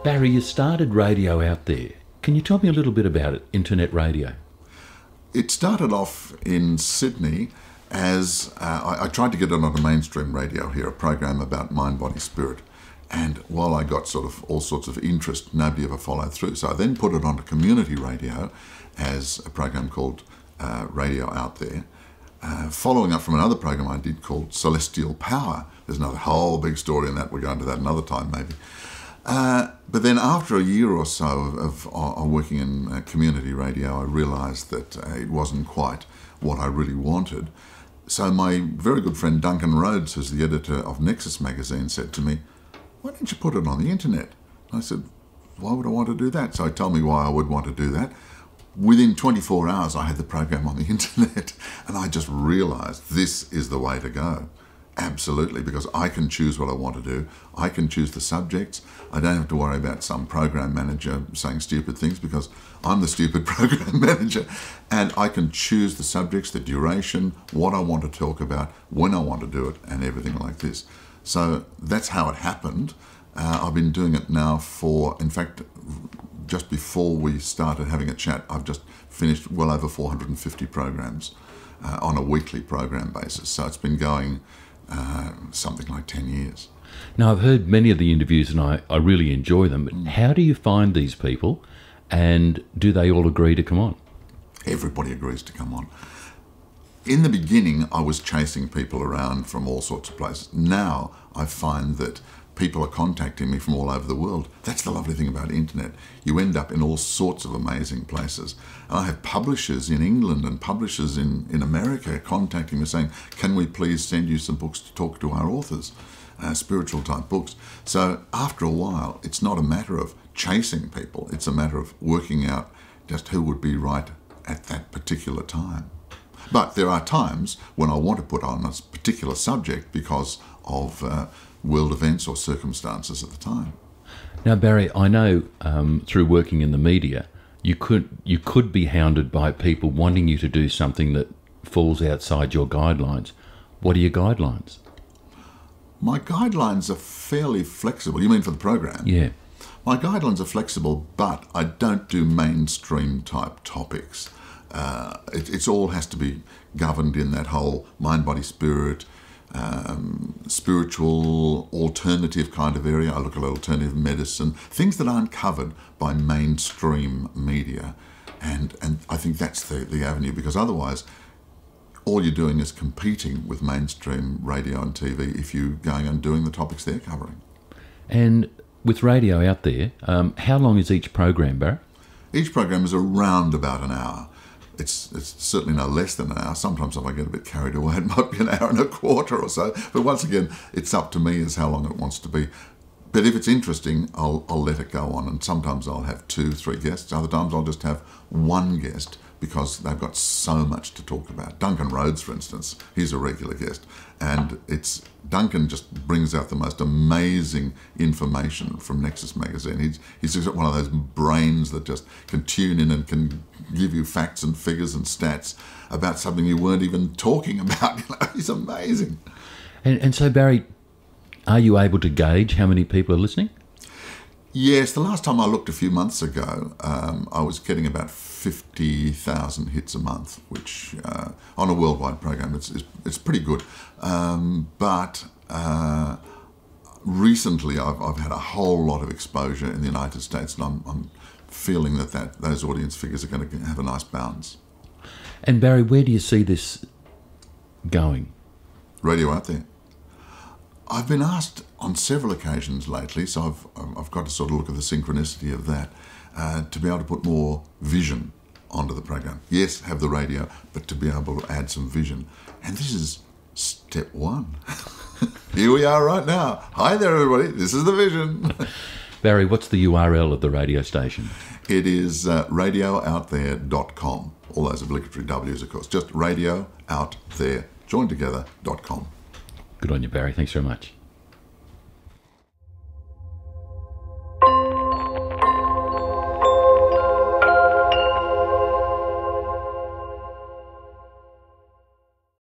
Barry, you started Radio Out There. Can you tell me a little bit about it, internet radio? It started off in Sydney as I tried to get it on a mainstream radio here, a program about mind, body, spirit. And while I got sort of all sorts of interest, nobody ever followed through. So I then put it onto community radio as a program called Radio Out There, following up from another program I did called Celestial Power. There's another whole big story in that. We'll go into that another time maybe. But then after a year or so of working in community radio, I realised that it wasn't quite what I really wanted. So my very good friend Duncan Rhodes, who's the editor of Nexus magazine, said to me, "Why don't you put it on the internet?" I said, "Why would I want to do that?" So he told me why I would want to do that. Within 24 hours, I had the program on the internet, and I just realised this is the way to go. Absolutely, because I can choose what I want to do. I can choose the subjects. I don't have to worry about some program manager saying stupid things because I'm the stupid program manager. And I can choose the subjects, the duration, what I want to talk about, when I want to do it, and everything like this. So that's how it happened. I've been doing it now for, in fact, just before we started having a chat, I've just finished well over 450 programs on a weekly program basis. So it's been going something like 10 years. Now, I've heard many of the interviews and I really enjoy them, but how do you find these people and do they all agree to come on? Everybody agrees to come on. In the beginning, I was chasing people around from all sorts of places. Now, I find that people are contacting me from all over the world. That's the lovely thing about the internet. You end up in all sorts of amazing places. And I have publishers in England and publishers in America contacting me saying, "Can we please send you some books to talk to our authors?" Spiritual type books. So after a while, it's not a matter of chasing people. It's a matter of working out just who would be right at that particular time. But there are times when I want to put on a particular subject because of world events or circumstances at the time. Now, Barry, I know through working in the media, you could be hounded by people wanting you to do something that falls outside your guidelines. What are your guidelines? My guidelines are fairly flexible. You mean for the program? Yeah. My guidelines are flexible, but I don't do mainstream type topics. It all has to be governed in that whole mind, body, spirit, spiritual, alternative kind of area. I look at alternative medicine, things that aren't covered by mainstream media. And I think that's the avenue, because otherwise all you're doing is competing with mainstream radio and TV if you're going and doing the topics they're covering. And with Radio Out There, how long is each program, Barry? Each program is around about an hour. It's certainly no less than an hour. Sometimes if I get a bit carried away, it might be an hour and a quarter or so. But once again, it's up to me as how long it wants to be. But if it's interesting, I'll let it go on. And sometimes I'll have 2, 3 guests. Other times I'll just have one guest because they've got so much to talk about. Duncan Rhodes, for instance, he's a regular guest. And Duncan just brings out the most amazing information from Nexus magazine. He's just got one of those brains that just can tune in and can give you facts and figures and stats about something you weren't even talking about. You know, he's amazing. And so, Barry, are you able to gauge how many people are listening? Yes, the last time I looked a few months ago, I was getting about 50,000 hits a month, which on a worldwide program, it's pretty good. But recently, I've had a whole lot of exposure in the United States, and I'm feeling that those audience figures are going to have a nice bounce. And Barry, where do you see this going? Radio Out There. I've been asked on several occasions lately, so I've got to sort of look at the synchronicity of that, to be able to put more vision onto the program. Yes, have the radio, but to be able to add some vision. And this is step one. Here we are right now. Hi there, everybody. This is the vision. Barry, what's the URL of the radio station? It is RadioOutThere.com. All those obligatory W's, of course. Just RadioOutThere, joined together.com. Good on you, Barry. Thanks very much.